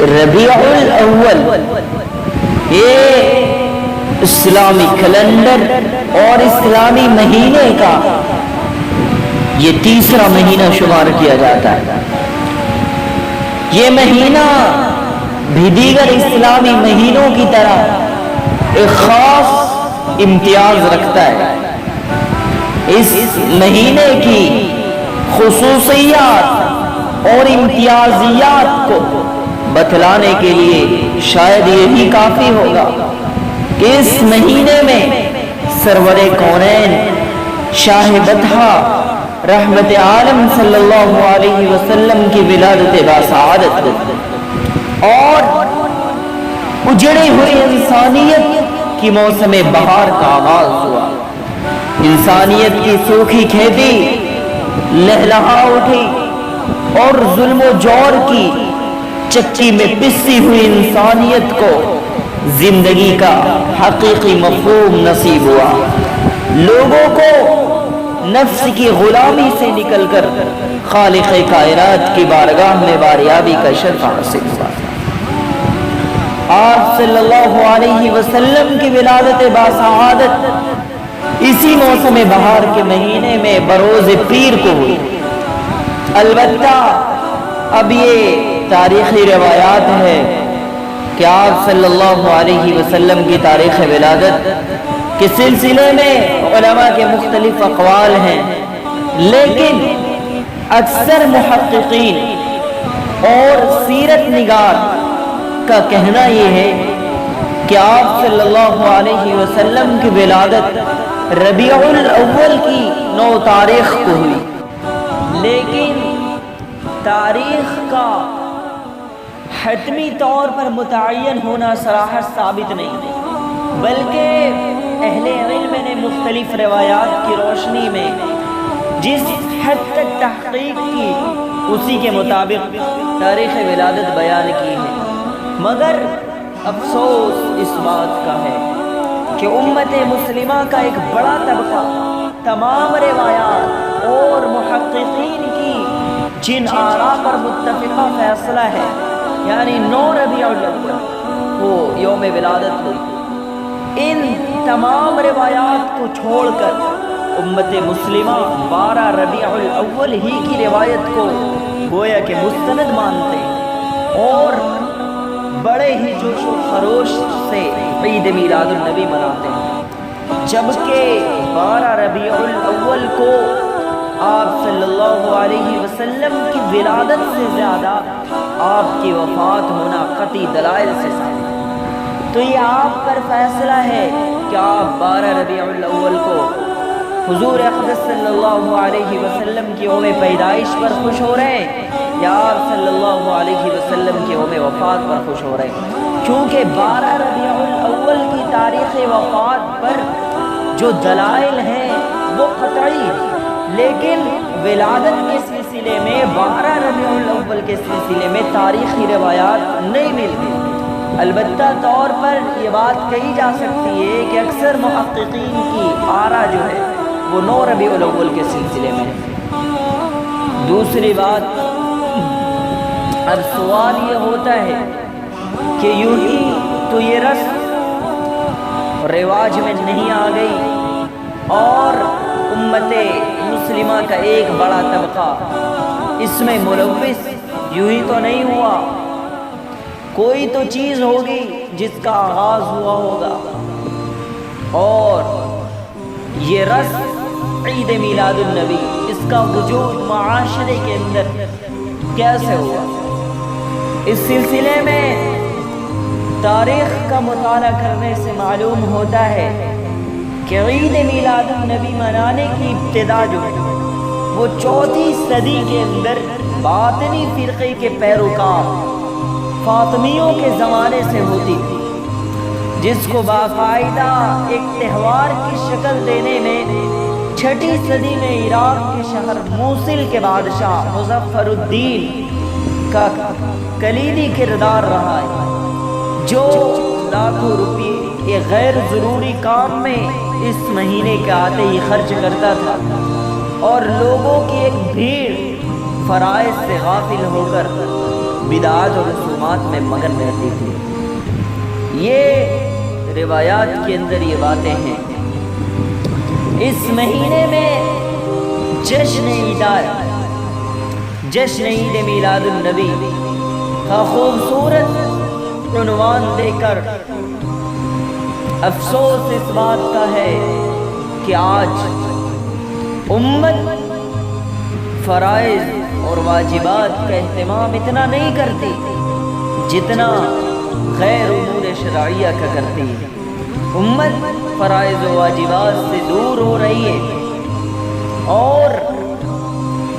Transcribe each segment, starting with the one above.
ربیع الاول یہ اسلامی کیلنڈر اور اسلامی مہینے کا یہ تیسرا مہینہ شمار کیا جاتا ہے۔ یہ مہینہ بھی دیگر اسلامی مہینوں کی طرح ایک خاص امتیاز رکھتا ہے۔ اس مہینے کی خصوصیات اور امتیازیات کو بتلانے کے لیے شاید یہی کافی ہوگا کہ اس مہینے میں سرور کونین شاہ بطحہ رحمت عالم صلی اللہ علیہ وسلم کی ولادت باسعادت اور اجڑی ہوئی انسانیت کی موسم بہار کا آغاز ہوا۔ انسانیت کی سوکھی کھیتی لہلہا اٹھی اور ظلم و جور کی چکی میں پسی ہوئی انسانیت کو زندگی کا حقیقی مفہوم نصیب ہوا۔ لوگوں کو نفس کی غلامی سے نکل کر خالق کائنات کی بارگاہ میں باریابی کا شرف حاصل ہوا۔ آپ صلی اللہ علیہ وسلم کی ولادت باسعادت اسی موسم بہار کے مہینے میں بروز پیر کو ہوئی۔ البتہ اب یہ تاریخی روایات ہے کہ آپ صلی اللہ علیہ وسلم کی تاریخ ولادت کے سلسلے میں علماء کے مختلف اقوال ہیں، لیکن اکثر محققین اور سیرت نگار کا کہنا یہ ہے کہ آپ صلی اللہ علیہ وسلم کی ولادت ربیع الاول کی 9 تاریخ کو ہوئی، لیکن تاریخ کا حتمی طور پر متعین ہونا صراحت ثابت نہیں، بلکہ اہل علم نے مختلف روایات کی روشنی میں جس حد تک تحقیق کی اسی کے مطابق تاریخ ولادت بیان کی ہے۔ مگر افسوس اس بات کا ہے کہ امت مسلمہ کا ایک بڑا طبقہ تمام روایات اور محققین کی جن آراء پر متفقہ فیصلہ ہے، یعنی 9 ربیع الاول وہ یوم ولادت ہوئی، ان تمام روایات کو چھوڑ کر امت مسلمہ 12 ربیع الاول ہی کی روایت کو گویا کہ مستند مانتے ہیں اور بڑے ہی جوش و خروش سے عید میلاد النبی مناتے ہیں، جبکہ 12 ربیع الاول کو آپ صلی اللہ علیہ وسلم کی ولادت سے زیادہ آپ کی وفات ہونا قطعی دلائل سے ثابت ہے۔ تو یہ آپ پر فیصلہ ہے کہ آپ 12 ربیع الاول کو حضور اقدس صلی اللہ علیہ وسلم کی یوم پیدائش پر خوش ہو رہے ہیں یا آپ صلی اللہ علیہ وسلم کی یوم وفات پر خوش ہو رہے ہیں، کیونکہ 12 ربیع الاول کی تاریخ وفات پر جو دلائل ہیں وہ قطعی ہیں، لیکن ولادت کے سلسلے میں 12 ربیع الاول کے سلسلے میں تاریخی روایات نہیں ملتی۔ البتہ طور پر یہ بات کہی جا سکتی ہے کہ اکثر محققین کی آراء جو ہے وہ 9 ربیع الاول کے سلسلے میں ہے۔ دوسری بات، اب سوال یہ ہوتا ہے کہ یوں ہی تو یہ رسم رواج میں نہیں آ گئی اور امت مسلمہ کا ایک بڑا طبقہ اس میں ملوث یوں ہی تو نہیں ہوا، کوئی تو چیز ہوگی جس کا آغاز ہوا ہوگا، اور یہ رسم عید میلاد النبی اس کا وجود معاشرے کے اندر کیسے ہوا؟ اس سلسلے میں تاریخ کا مطالعہ کرنے سے معلوم ہوتا ہے کہ عید میلاد النبی منانے کی ابتدا جو ہے وہ 4ویں صدی کے اندر باطنی فرقے کے پیروکار فاطمیوں کے زمانے سے ہوتی تھی، جس کو باقاعدہ ایک تہوار کی شکل دینے میں 6ویں صدی میں عراق کے شہر موصل کے بادشاہ مظفر الدین کا کلیدی کردار رہا ہے، جو لاکھوں روپے ایک غیر ضروری کام میں اس مہینے کے آتے ہی خرچ کرتا تھا، اور لوگوں کی ایک بھیڑ فرائض سے غافل ہو کر بدعات اور رسومات میں مگن رہتی تھی۔ یہ روایات کے اندر یہ باتیں ہیں۔ اس مہینے میں جشن عید میلاد النبی کا خوبصورت عنوان دے کر افسوس اس بات کا ہے کہ آج امت فرائض اور واجبات کا اہتمام اتنا نہیں کرتی جتنا غیر امور شرعیہ کا کرتی ہے۔ امت فرائض و واجبات سے دور ہو رہی ہے اور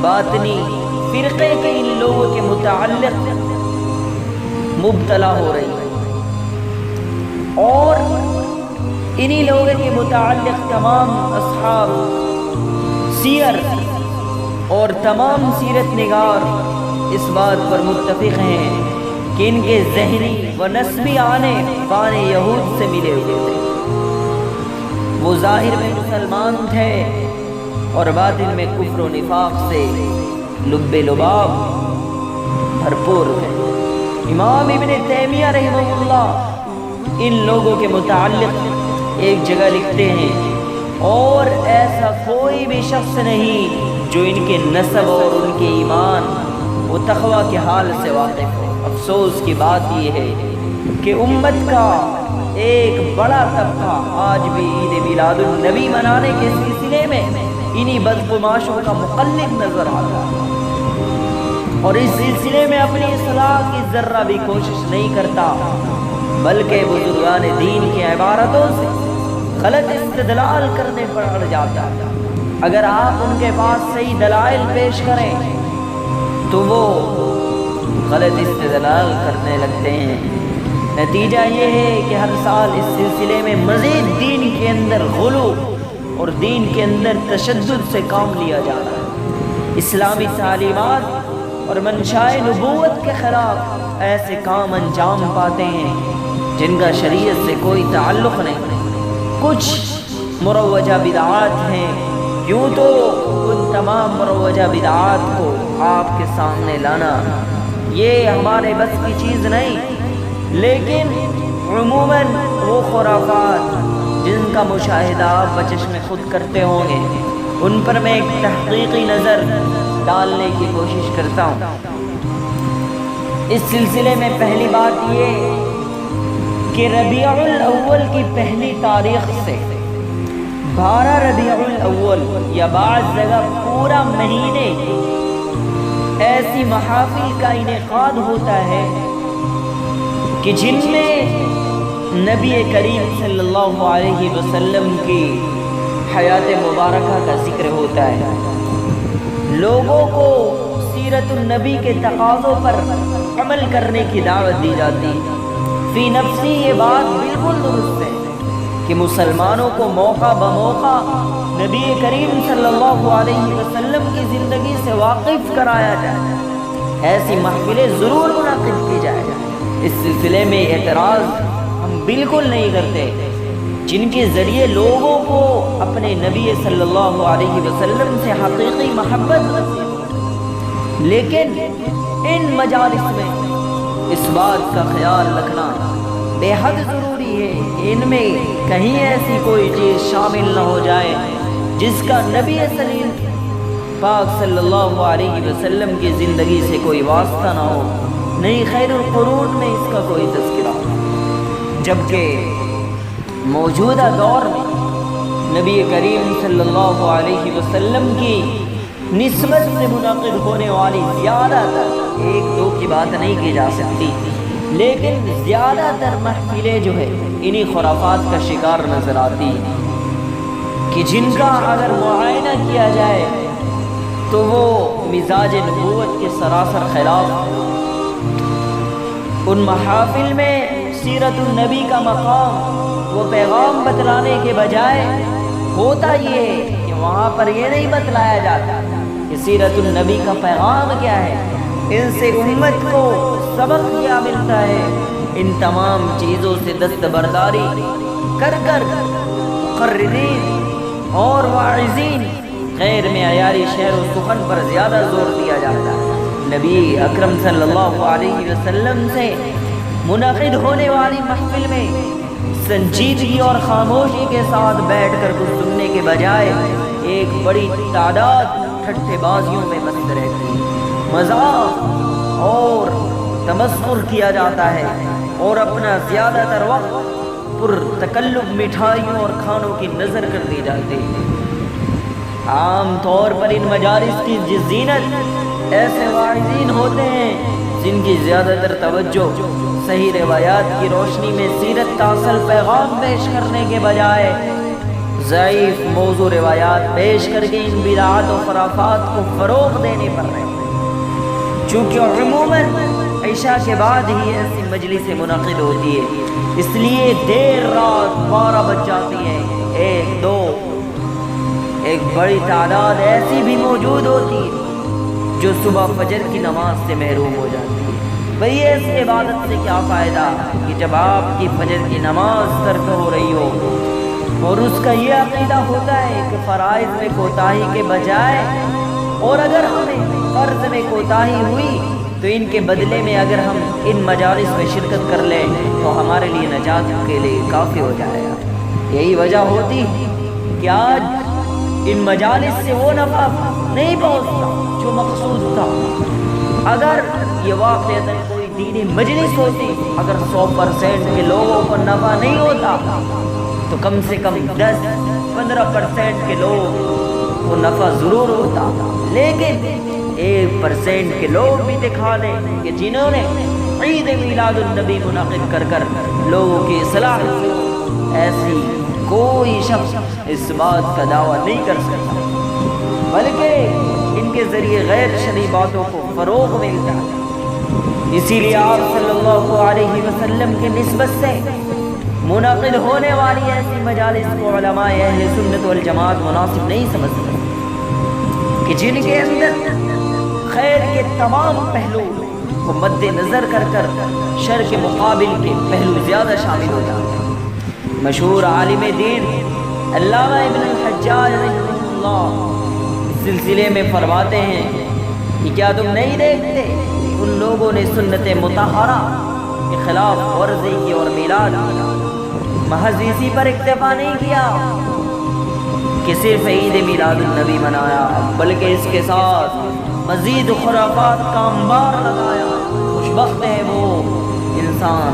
باطنی فرقے کے ان لوگوں کے متعلق مبتلا ہو رہی ہے، اور انہی لوگوں کے متعلق تمام اصحاب سیر اور تمام سیرت نگار اس بات پر متفق ہیں کہ ان کے ذہنی و نسبی آنے بانے یہود سے ملے ہوئے تھے۔ وہ ظاہر میں مسلمان تھے اور باطن میں کفر و نفاق سے لب لباب بھرپور تھے۔ امام ابن تیمیہ رحمہ اللہ ان لوگوں کے متعلق ایک جگہ لکھتے ہیں، اور ایسا کوئی بھی شخص نہیں جو ان کے نسب اور ان کے ایمان و تقوی کے حال سے واقف ہو۔ افسوس کی بات یہ ہے کہ امت کا ایک بڑا طبقہ آج بھی عید میلاد النبی منانے کے سلسلے میں انہی بدقماشوں کا مقلد نظر آتا ہے، اور اس سلسلے میں اپنی اصلاح کی ذرہ بھی کوشش نہیں کرتا، بلکہ بزرگان دین کی عبارتوں سے غلط استدلال کرنے پر اڑ جاتا ہے۔ اگر آپ ان کے پاس صحیح دلائل پیش کریں تو وہ غلط استدلال کرنے لگتے ہیں۔ نتیجہ یہ ہے کہ ہر سال اس سلسلے میں مزید دین کے اندر غلو اور دین کے اندر تشدد سے کام لیا جا رہا ہے۔ اسلامی تعلیمات اور منشاء نبوت کے خلاف ایسے کام انجام پاتے ہیں جن کا شریعت سے کوئی تعلق نہیں۔ کچھ مروجہ بدعات ہیں، یوں تو ان تمام مروجہ بدعات کو آپ کے سامنے لانا یہ ہمارے بس کی چیز نہیں، لیکن عموماً وہ خرافات جن کا مشاہدہ آپ بچشم خود کرتے ہوں گے ان پر میں ایک تحقیقی نظر ڈالنے کی کوشش کرتا ہوں۔ اس سلسلے میں پہلی بات یہ کہ ربیع الاول کی پہلی تاریخ سے 12 ربیع الاول یا بعض جگہ پورا مہینے ایسی محافل کا انعقاد ہوتا ہے کہ جن میں نبی کریم صلی اللہ علیہ وسلم کی حیات مبارکہ کا ذکر ہوتا ہے، لوگوں کو سیرت النبی کے تقاضوں پر عمل کرنے کی دعوت دی جاتی۔ فی نفسی یہ بات بالکل درست ہے کہ مسلمانوں کو موقع بموقع نبی کریم صلی اللہ علیہ وسلم کی زندگی سے واقف کرایا جائے، ایسی محفلیں ضرور منعقد کی جائے۔ اس سلسلے میں اعتراض ہم بالکل نہیں کرتے، جن کے ذریعے لوگوں کو اپنے نبی صلی اللہ علیہ وسلم سے حقیقی محبت نصیب ہو، لیکن ان مجالس میں اس بات کا خیال رکھنا بے حد ضروری ہے کہ ان میں کہیں ایسی کوئی چیز شامل نہ ہو جائے جس کا نبی سلیم پاک صلی اللہ علیہ وسلم کی زندگی سے کوئی واسطہ نہ ہو، نہیں خیر القرون میں اس کا کوئی تذکرہ ہو۔ جبکہ موجودہ دور میں نبی کریم صلی اللہ علیہ وسلم کی نسبت سے منعقد ہونے والی زیادہ تر، ایک دو کی بات نہیں کی جا سکتی، لیکن زیادہ تر محفلیں جو ہے انہی خرافات کا شکار نظر آتی ہیں کہ جن کا اگر معائنہ کیا جائے تو وہ مزاج نبوت کے سراسر خلاف ہے۔ ان محافل میں سیرت النبی کا مقام وہ پیغام بتلانے کے بجائے ہوتا یہ ہے کہ وہاں پر یہ نہیں بتلایا جاتا کہ سیرت النبی کا پیغام کیا ہے، ان سے امت کو سبق کیا ملتا ہے۔ ان تمام چیزوں سے دستبرداری کر کر مقررین اور واعظین غیر معیاری شعر و سخن پر زیادہ زور دیا جاتا ہے، نبی اکرم صلی اللہ علیہ وسلم سے منعقد ہونے والی محفل میں سنجیدگی اور خاموشی کے ساتھ بیٹھ کر کچھ سننے کے بجائے ایک بڑی تعداد ٹھٹے بازیوں میں مست رہتی ہے، مذاق اور تمسخر کیا جاتا ہے اور اپنا زیادہ تر وقت پر تکلف مٹھائیوں اور کھانوں کی نظر کر دی جاتی ہے۔ عام طور پر ان مجالس کی زینت ایسے واعظین ہوتے ہیں جن کی زیادہ تر توجہ صحیح روایات کی روشنی میں سیرت کا اصل پیغام پیش کرنے کے بجائے ضعیف موضوع روایات پیش کر کے ان بدعات و خرافات کو فروغ دینے پر رہتے ہیں۔ چونکہ عموماً عشاء کے بعد ہی ایسی مجلسیں منعقد ہوتی ہے، اس لیے دیر رات 12 بج جاتی ہیں، ایک بڑی تعداد ایسی بھی موجود ہوتی ہے جو صبح فجر کی نماز سے محروم ہو جاتی ہے۔ بھئی اس عبادت سے کیا فائدہ کہ جب آپ کی فجر کی نماز ترک ہو رہی ہو اور اس کا یہ عقیدہ ہوتا ہے کہ فرائض میں کوتاہی کے بجائے، اور اگر ہمیں فرض میں کوتاہی ہوئی تو ان کے بدلے میں اگر ہم ان مجالس میں شرکت کر لیں تو ہمارے لیے نجات کے لیے کافی ہو جائے گا۔ یہی وجہ ہوتی کہ آج ان مجالس سے وہ نفع نہیں پہنچتا جو مقصود تھا۔ اگر یہ واقعتاً کوئی دینی مجلس ہوتی، اگر 100% کے لوگوں کو نفع نہیں ہوتا تو کم سے کم 10-15% کے لوگ کو نفع ضرور ہوتا، لیکن 1% کے لوگ بھی دکھا دیں کہ جنہوں نے عید میلاد النبی منعقد کر کر لوگوں کی اصلاح، ایسی کوئی شخص اس بات کا دعویٰ نہیں کر سکتا، بلکہ ان کے ذریعے غیر شرعی باتوں کو فروغ ملتا ہے۔ اسی لیے آپ صلی اللہ علیہ وسلم کی نسبت سے منعقد ہونے والی ایسی مجالس کو علماء اہل سنت والجماعت مناسب نہیں سمجھتے کہ جن کے اندر خیر کے تمام پہلو کو مد نظر کر کر شر کے مقابل کے پہلو زیادہ شامل ہو جاتے ہیں۔ مشہور عالم دین علامہ ابن الحجاج رحمہ اللہ اس سلسلے میں فرماتے ہیں کہ کیا تم نہیں دیکھتے ان لوگوں نے سنت مطہرہ کے خلاف ورزی کی اور میلاد محض اسی پر اکتفا نہیں کیا کہ صرف عید میلاد النبی منایا، بلکہ اس کے ساتھ مزید خرافات کا انبار لگایا۔ خوشبخت ہے وہ انسان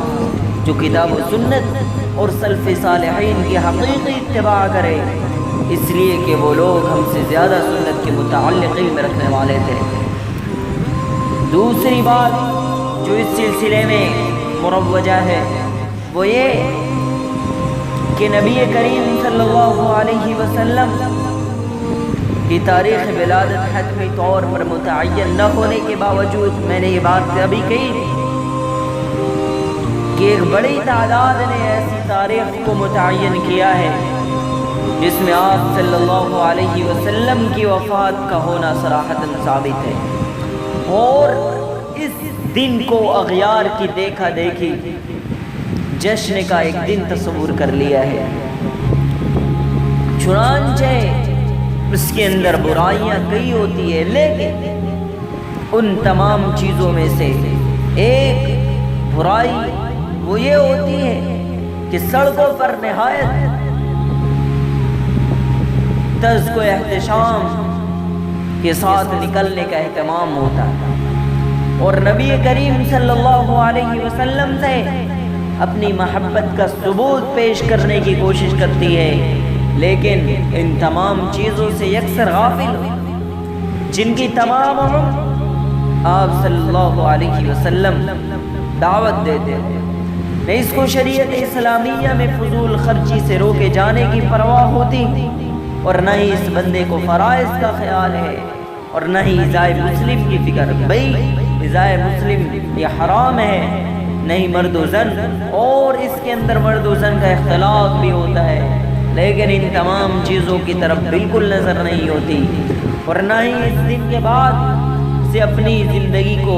جو کتاب و سنت اور سلف صالحین کی حقیقی اتباع کرے، اس لیے کہ وہ لوگ ہم سے زیادہ سنت کے متعلق علم رکھنے والے تھے۔ دوسری بات جو اس سلسلے میں مروجہ ہے وہ یہ کہ نبی کریم صلی اللہ علیہ وسلم کی تاریخ ولادت حتمی طور پر متعین نہ ہونے کے باوجود، میں نے یہ بات ابھی کہی کہ ایک بڑی تعداد نے ایسی تاریخ کو متعین کیا ہے جس میں آپ صلی اللہ علیہ وسلم کی وفات کا ہونا صراحتاً ثابت ہے، اور اس دن کو اغیار کی دیکھا دیکھی جشن کا ایک دن تصور کر لیا ہے۔ چنانچہ اس کے اندر برائیاں کئی ہوتی ہے، لیکن ان تمام چیزوں میں سے ایک برائی وہ یہ ہوتی ہے کہ سڑکوں پر نہایت طرز و احتشام کے ساتھ نکلنے کا اہتمام ہوتا ہے، اور نبی کریم صلی اللہ علیہ وسلم سے اپنی محبت کا ثبوت پیش کرنے کی کوشش کرتی ہے، لیکن ان تمام چیزوں سے یکسر غافل جن کی تمام آپ صلی اللہ علیہ وسلم دعوت دیتے ہیں، نہ اس کو شریعت اسلامیہ میں فضول خرچی سے روکے جانے کی پرواہ ہوتی، اور نہ ہی اس بندے کو فرائض کا خیال ہے، اور نہ ہی ایذائے مسلم کی فکر۔ بھئی ایذائے مسلم یہ حرام ہے، نہیں مرد و زن، اور اس کے اندر مرد و زن کا اختلاط بھی ہوتا ہے، لیکن ان تمام چیزوں کی طرف بالکل نظر نہیں ہوتی، اور نہ ہی اس دن کے بعد سے اپنی زندگی کو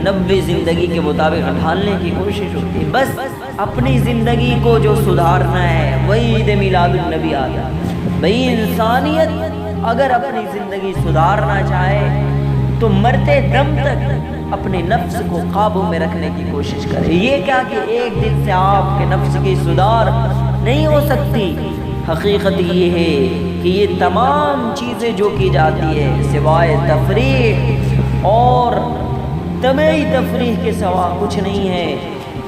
نبی زندگی کے مطابق ڈھالنے کی کوشش ہوتی ہے۔ بس اپنی زندگی کو جو سدھارنا ہے وہی عید میلاد النبی آتا ہے۔ بھئی انسانیت اگر اپنی زندگی سدھارنا چاہے تو مرتے دم تک اپنے نفس کو قابو میں رکھنے کی کوشش کرے۔ یہ کیا کہ ایک دن سے آپ کے نفس کی سدھار نہیں ہو سکتی۔ حقیقت یہ ہے کہ یہ تمام چیزیں جو کی جاتی ہے سوائے تفریح اور طبعی تفریح کے سوا کچھ نہیں ہے۔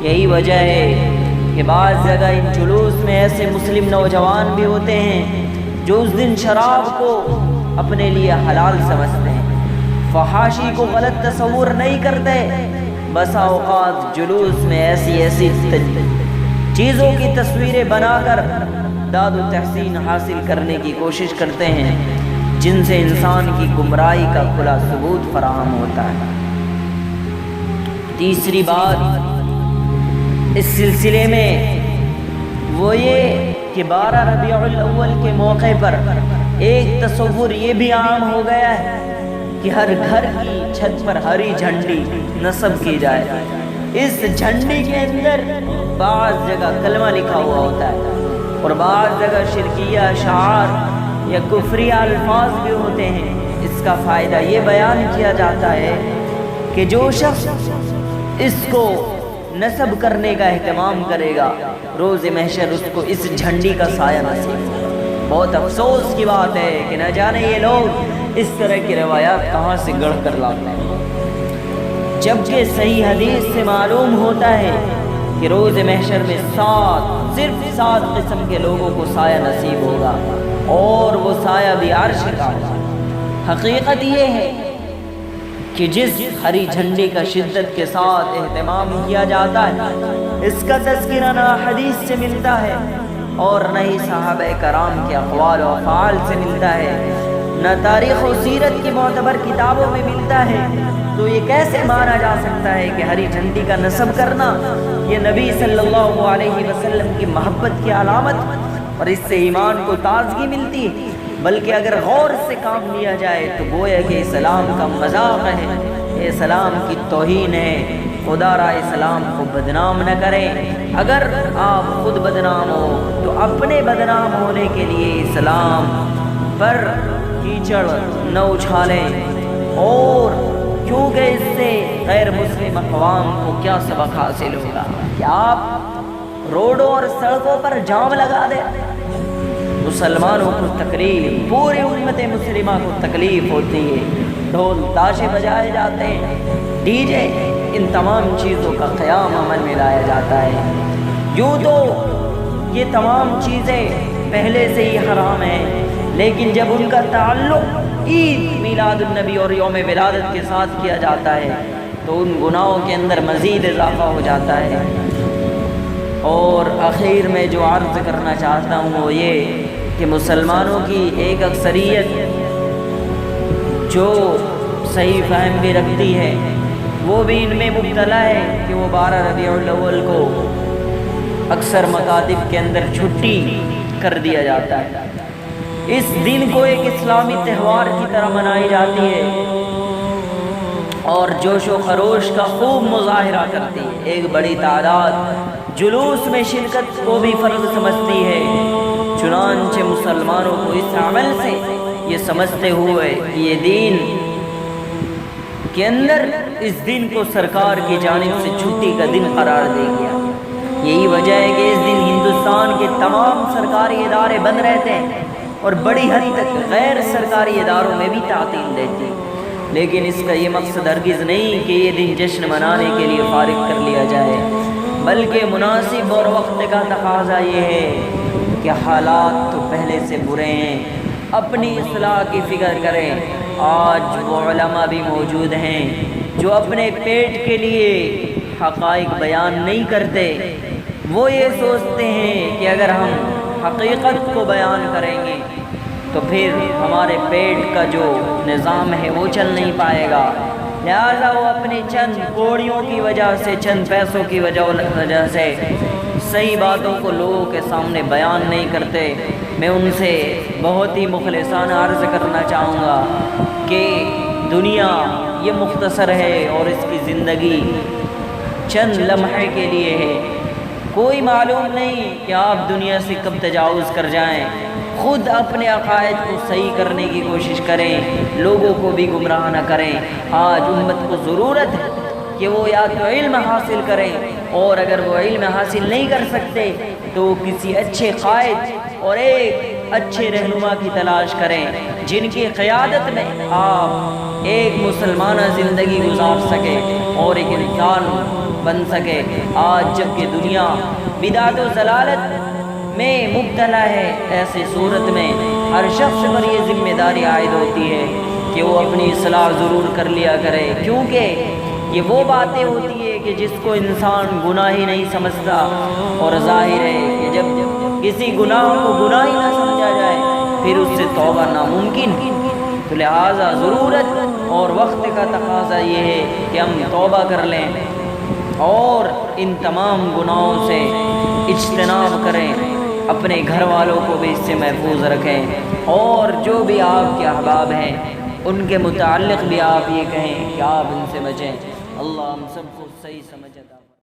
یہی وجہ ہے کہ بعض جگہ ان جلوس میں ایسے مسلم نوجوان بھی ہوتے ہیں جو اس دن شراب کو اپنے لیے حلال سمجھتے ہیں، فحاشی کو غلط تصور نہیں کرتے، بسا اوقات جلوس میں ایسی چیزوں کی تصویریں بنا کر داد و تحسین حاصل کرنے کی کوشش کرتے ہیں جن سے انسان کی گمراہی کا کھلا ثبوت فراہم ہوتا ہے۔ تیسری بات اس سلسلے میں وہ یہ کہ 12 ربیع الاول کے موقع پر ایک تصور یہ بھی عام ہو گیا ہے کہ ہر گھر کی چھت پر ہری جھنڈی نصب کی جائے۔ اس جھنڈی کے اندر بعض جگہ کلمہ لکھا ہوا ہوتا ہے اور بعض جگہ شرکیہ اشعار یا کفریہ الفاظ بھی ہوتے ہیں۔ اس کا فائدہ یہ بیان کیا جاتا ہے کہ جو شخص اس کو نصب کرنے کا اہتمام کرے گا روز محشر اس کو اس جھنڈی کا سایہ نصیب ہوگا۔ بہت افسوس کی بات ہے کہ نہ جانے یہ لوگ اس طرح کی روایات کہاں سے گڑھ کر لاتے ہیں، جبکہ صحیح حدیث سے معلوم ہوتا ہے کہ روز محشر میں صرف 7 قسم کے لوگوں کو سایہ نصیب ہوگا اور وہ سایہ بھی عرش کا ہوگا۔ حقیقت یہ ہے کہ جس ہری جھنڈی کا شدت کے ساتھ اہتمام کیا جاتا ہے اس کا تذکرہ نہ حدیث سے ملتا ہے اور نہ ہی صحابہ کرام کے اقوال و افعال سے ملتا ہے، نہ تاریخ و سیرت کی معتبر کتابوں میں ملتا ہے، تو یہ کیسے مانا جا سکتا ہے کہ ہری جھنڈی کا نصب کرنا یہ نبی صلی اللہ علیہ وسلم کی محبت کی علامت اور اس سے ایمان کو تازگی ملتی ہے؟ بلکہ اگر غور سے کام لیا جائے تو گویا کہ اسلام کا مذاق ہے، اسلام کی توہین ہے۔ خدا را اسلام کو بدنام نہ کریں۔ اگر آپ خود بدنام ہو تو اپنے بدنام ہونے کے لیے اسلام پر کیچڑ نہ اچھالیں، اور کیونکہ اس سے غیر مسلم اقوام کو کیا سبق حاصل ہوگا کہ آپ روڈوں اور سڑکوں پر جام لگا دیں۔ مسلمانوں کو تکلیف، پوری امت مسلمہ کو تکلیف ہوتی ہے، ڈھول تاشے بجائے جاتے ہیں، ڈی جے، ان تمام چیزوں کا قیام عمل میں لایا جاتا ہے۔ یوں تو یہ تمام چیزیں پہلے سے ہی حرام ہیں، لیکن جب ان کا تعلق عید میلاد النبی اور یوم ولادت کے ساتھ کیا جاتا ہے تو ان گناہوں کے اندر مزید اضافہ ہو جاتا ہے۔ اور آخر میں جو عرض کرنا چاہتا ہوں وہ یہ کہ مسلمانوں کی ایک اکثریت جو صحیح فہم بھی رکھتی ہے وہ بھی ان میں مبتلا ہے کہ وہ 12 ربیع الاول کو اکثر مکاتب کے اندر چھٹی کر دیا جاتا ہے۔ اس دن کو ایک اسلامی تہوار کی طرح منائی جاتی ہے اور جوش و خروش کا خوب مظاہرہ کرتی ہے۔ ایک بڑی تعداد جلوس میں شرکت کو بھی فرض سمجھتی ہے، چنانچہ مسلمانوں کو اس عمل سے یہ سمجھتے ہوئے کہ یہ دین کے اندر اس دن کو سرکار کی جانب سے چھٹی کا دن قرار دے گیا۔ یہی وجہ ہے کہ اس دن ہندوستان کے تمام سرکاری ادارے بند رہتے ہیں اور بڑی حد تک غیر سرکاری اداروں میں بھی تعطیل دیتی ہے، لیکن اس کا یہ مقصد ہرگز نہیں کہ یہ دن جشن منانے کے لیے فارغ کر لیا جائے، بلکہ مناسب اور وقت کا تقاضا یہ ہے کہ حالات تو پہلے سے برے ہیں، اپنی اصلاح کی فکر کریں۔ آج وہ علماء بھی موجود ہیں جو اپنے پیٹ کے لیے حقائق بیان نہیں کرتے، وہ یہ سوچتے ہیں کہ اگر ہم حقیقت کو بیان کریں گے تو پھر ہمارے پیٹ کا جو نظام ہے وہ چل نہیں پائے گا، لہذا وہ اپنی چند کوڑیوں کی وجہ سے، چند پیسوں کی وجہ سے صحیح باتوں کو لوگوں کے سامنے بیان نہیں کرتے۔ میں ان سے بہت ہی مخلصانہ عرض کرنا چاہوں گا کہ دنیا یہ مختصر ہے اور اس کی زندگی چند لمحے کے لیے ہے، کوئی معلوم نہیں کہ آپ دنیا سے کب تجاوز کر جائیں۔ خود اپنے عقائد کو صحیح کرنے کی کوشش کریں، لوگوں کو بھی گمراہ نہ کریں۔ آج امت کو ضرورت ہے کہ وہ یا تو علم حاصل کریں، اور اگر وہ علم حاصل نہیں کر سکتے تو کسی اچھے قائد اور ایک اچھے رہنما کی تلاش کریں، جن کی قیادت میں آپ ایک مسلمانہ زندگی گزار سکے اور ایک انسان بن سکے۔ آج جب کہ دنیا بدعت و ضلالت میں مبتلا ہے، ایسے صورت میں ہر شخص پر یہ ذمہ داری عائد ہوتی ہے کہ وہ اپنی اصلاح ضرور کر لیا کرے، کیونکہ یہ وہ باتیں ہوتی ہے کہ جس کو انسان گناہ ہی نہیں سمجھتا، اور ظاہر ہے کہ جب کسی گناہ کو گناہ ہی نہ سمجھا جائے پھر اس سے توبہ ناممکن۔ تو لہٰذا ضرورت اور وقت کا تقاضا یہ ہے کہ ہم توبہ کر لیں اور ان تمام گناہوں سے اجتناب کریں، اپنے گھر والوں کو بھی اس سے محفوظ رکھیں، اور جو بھی آپ کے احباب ہیں ان کے متعلق بھی آپ یہ کہیں کہ آپ ان سے بچیں۔ اللہ ہم سب کو صحیح سمجھ عطا